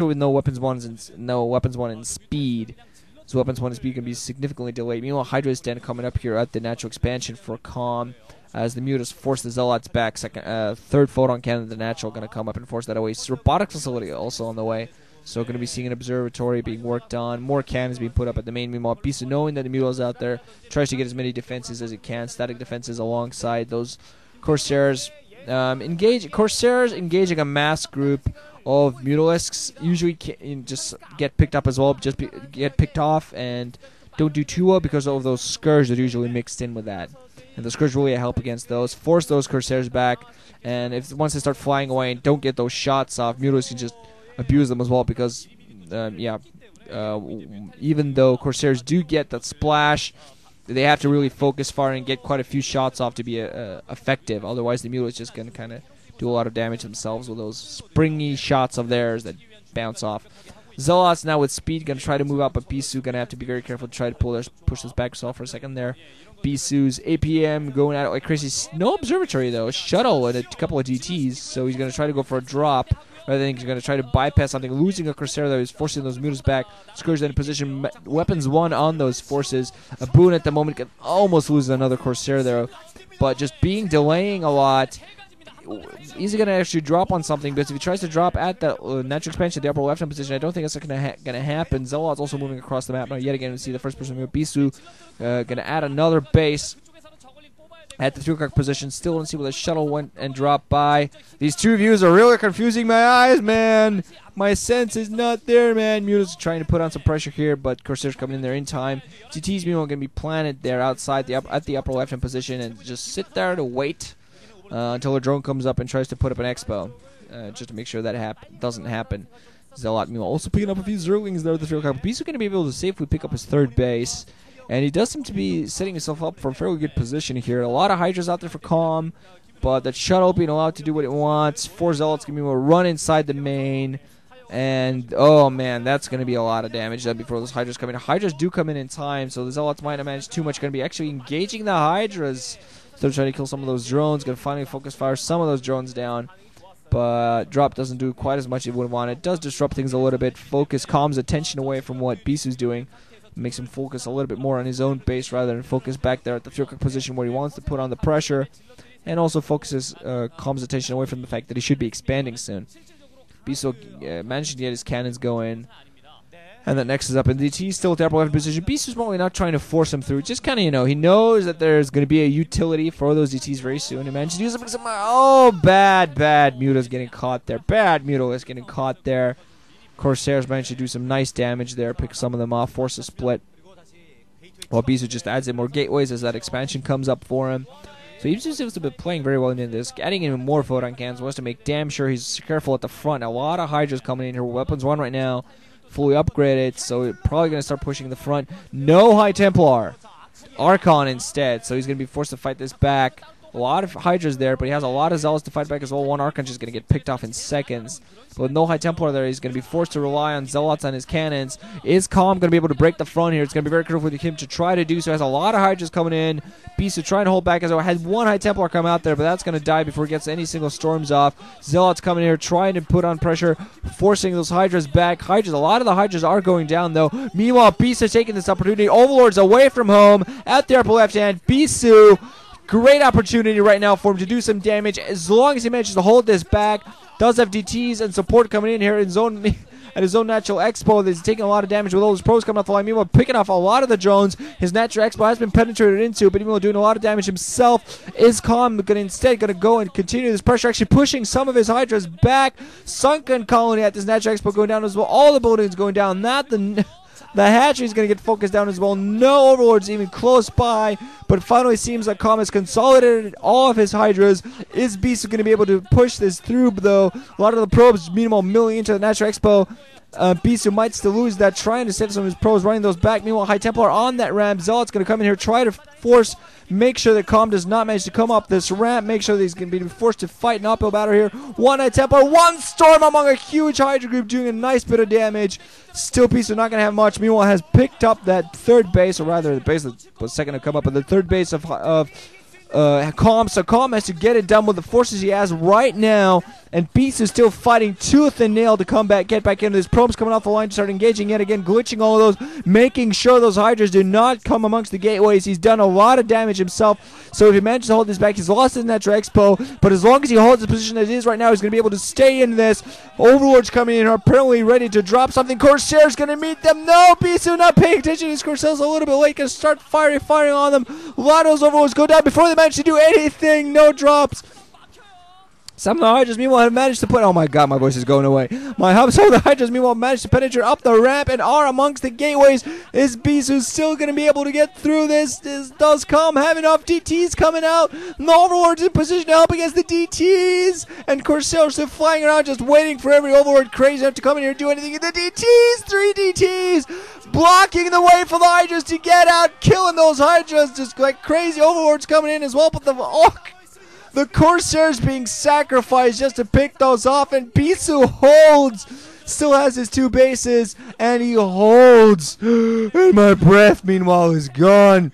with no weapons one and speed. So weapons one and speed can be significantly delayed. Meanwhile, Hydra is then coming up here at the natural expansion for Calm. As the Mutas force the Zealots back, third photon cannon, the natural going to come up and force that away. Robotics facility also on the way. So going to be seeing an observatory being worked on. More cannons being put up at the main. Meanwhile, Bisu, knowing that the Muta is out there, tries to get as many defenses as it can. Static defenses alongside those Corsairs. Corsairs engaging a mass group of Mutalisks usually just get picked up as well. Just get picked off and don't do too well because of those Scourge that are usually mixed in with that. And the Scourge really help against those. Force those Corsairs back. And once they start flying away and don't get those shots off, Mutalisks can just abuse them as well because, even though Corsairs do get that splash, they have to really focus far and get quite a few shots off to be effective. Otherwise, the Mutalisks just going to kind of do a lot of damage themselves with those springy shots of theirs that bounce off. Zealots now with speed going to try to move out, but Bisu going to have to be very careful to try to push this back yourself for a second there. Bisu's APM going at it like crazy. No observatory though, shuttle and a couple of DTs, so he's going to try to go for a drop. Rather than he's going to try to bypass something, losing a Corsair that is forcing those Mutas back. Scourge then in position, weapons one on those forces. A Boon at the moment can almost lose another Corsair there, but just delaying a lot. He's going to actually drop on something, because if he tries to drop at the natural expansion, the upper left-hand position, I don't think that's going to happen. Zealot's also moving across the map now. Yet again, we see the first person move. Bisu going to add another base at the 3 o'clock position. Still don't see where the shuttle went and dropped by. These two views are really confusing my eyes, man. My sense is not there, man. Muta's trying to put on some pressure here, but Corsair's coming in there in time. GT's meanwhile going to be planted there outside at the upper left-hand position and just sit there to wait until a drone comes up and tries to put up an expo, just to make sure that doesn't happen. Zealot meanwhile also picking up a few Zerglings there at the 3 o'clock. Bisu going to be able to safely pick up his third base. And he does seem to be setting himself up for a fairly good position here. A lot of Hydras out there for Calm, but that shuttle being allowed to do what it wants. 4 Zealots going to be able to run inside the main. And, oh man, that's going to be a lot of damage then before those Hydras come in. Hydras do come in time, so the Zealots might not manage too much. Going to be actually engaging the Hydras. So trying to kill some of those drones. Going to finally focus fire some of those drones down. But drop doesn't do quite as much as he would want. It does disrupt things a little bit. Focus Calm's attention away from what Bisu's doing. Makes him focus a little bit more on his own base rather than focus back there at the 3 o'clock position where he wants to put on the pressure, and also focuses Calm's attention away from the fact that he should be expanding soon. Bisu managed to get his cannons going, and that next is up, and DT's still at the upper left position. Bisu's probably not trying to force him through, just kind of, he knows that there's going to be a utility for those DTs very soon. He managed to use them. Oh, bad Muta's getting caught there. Bad Muta is getting caught there. Corsairs managed to do some nice damage there, pick some of them off, force a split. While Bisu just adds in more gateways as that expansion comes up for him. So he just seems to be playing very well into this, adding in more photon cannons, wants to make damn sure he's careful at the front. A lot of Hydras coming in here. Weapons 1 right now, fully upgraded, so probably going to start pushing the front. No High Templar. Archon instead, so he's going to be forced to fight this back. A lot of Hydras there, but he has a lot of Zealots to fight back as well. One Archon just going to get picked off in seconds. But with no High Templar there, he's going to be forced to rely on Zealots on his cannons. Is Calm going to be able to break the front here? It's going to be very critical for him to try to do so. Has a lot of Hydras coming in. Bisu trying to hold back as well. Had one High Templar come out there, but that's going to die before he gets any single storms off. Zealots coming here, trying to put on pressure, forcing those Hydras back. A lot of the Hydras are going down, though. Meanwhile, Bisu taking this opportunity. Overlord's away from home at the upper left hand. Bisu, great opportunity right now for him to do some damage as long as he manages to hold this back. Does have DTs and support coming in here in zone at his own natural expo. He's taking a lot of damage with all his pros coming off the line. Meanwhile, picking off a lot of the drones. His natural expo has been penetrated into, but even doing a lot of damage himself. Is Calm instead going to go and continue this pressure, actually pushing some of his Hydras back. Sunken Colony at this natural expo going down as well. All the buildings going down. Not the hatchery is going to get focused down as well. No Overlords even close by. But finally seems like Calm has consolidated all of his Hydras. Is Bisu going to be able to push this through, though? A lot of the probes, meanwhile, milling into the Natural Expo. Bisu might still lose that, trying to save some of his pros, running those back. Meanwhile, High Templar on that ramp. Zealot's going to come in here, try to force, make sure that Calm does not manage to come up this ramp. Make sure that he's going to be forced to fight an uphill battle here. One High Templar, one Storm among a huge Hydra group, doing a nice bit of damage. Still, Bisu not going to have much. Meanwhile, has picked up that third base, or rather the base that was second to come up, but the third base of Calm. So Calm has to get it done with the forces he has right now. And Bisu still fighting tooth and nail to get back into this. Probes coming off the line to start engaging yet again, glitching all of those, making sure those Hydras do not come amongst the gateways. He's done a lot of damage himself. So if he manages to hold this back, he's lost his natural expo. But as long as he holds the position as it is right now, he's going to be able to stay in this. Overlord's coming in, apparently ready to drop something. Corsair's going to meet them. No, Bisu not paying attention. His Corsair's a little bit late. Going to start firing on them. A lot of those Overlords go down before they manage to do anything. No drops. Some of the Hydras, meanwhile, have managed to put... Oh, my God, my voice is going away. Some of the Hydras, meanwhile, managed to penetrate up the ramp and are amongst the gateways. Is Bisu still going to be able to get through this? Does Calm have enough DTs coming out? The Overlord's in position to help against the DTs. And Corsair's still flying around just waiting for every Overlord crazy enough to come in here and do anything. The DTs! 3 DTs! Blocking the way for the Hydras to get out. Killing those Hydras. Just like crazy Overlords coming in as well. But the Corsair's being sacrificed just to pick those off, and Bisu holds. Still has his 2 bases, and he holds. And my breath, meanwhile, is gone.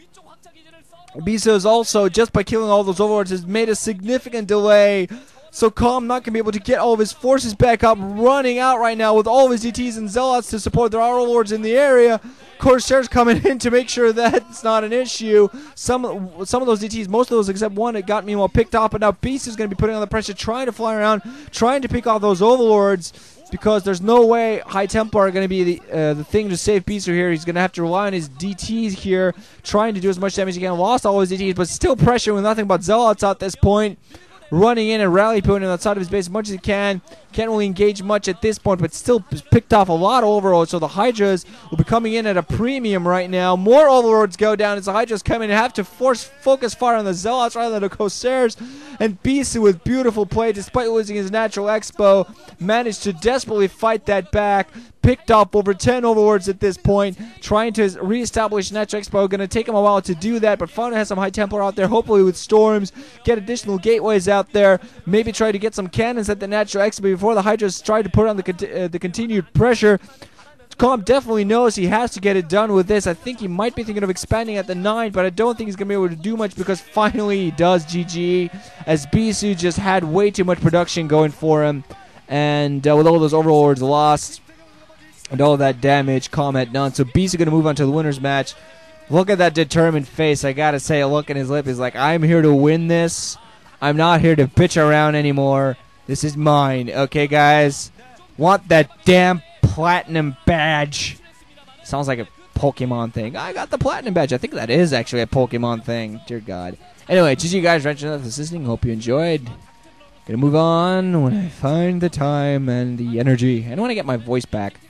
Bisu is also, just by killing all those Overlords, has made a significant delay. So Calm not going to be able to get all of his forces back up, running out right now with all of his DTs and Zealots to support their Overlords in the area. Corsair's coming in to make sure that's not an issue. Some of those DTs, most of those except one, it got meanwhile picked off, but now Beast is going to be putting on the pressure, trying to fly around, trying to pick off those Overlords, because there's no way High Templar are going to be the thing to save Bisu here. He's going to have to rely on his DTs here, trying to do as much damage as he can. Lost all his DTs, but still pressure with nothing but Zealots at this point. Running in and rally point on the side of his base as much as he can. Can't really engage much at this point, but still picked off a lot of Overlords. So the Hydras will be coming in at a premium right now. More Overlords go down as the Hydras come in and have to focus fire on the Zealots rather than the Corsairs. And Bisu, with beautiful play, despite losing his natural expo, managed to desperately fight that back. Picked up over 10 Overlords at this point, trying to reestablish natural expo. Going to take him a while to do that, but finally has some High Templar out there, hopefully with storms, get additional gateways out there, maybe try to get some cannons at the natural expo before the Hydras try to put on the continued pressure. Calm definitely knows he has to get it done with this. I think he might be thinking of expanding at the 9, but I don't think he's going to be able to do much, because finally he does GG, as Bisu just had way too much production going for him, and with all those Overlords lost and all that damage, Calm had none. So Bisu going to move on to the winner's match. Look at that determined face. I got to say, a look in his lip is like, I'm here to win this. I'm not here to bitch around anymore. This is mine. Okay, guys? Want that damn platinum badge. Sounds like a Pokemon thing. I got the platinum badge. I think that is actually a Pokemon thing. Dear God. Anyway, GG guys, for listening. Hope you enjoyed. Gonna move on when I find the time and the energy. And when I get my voice back.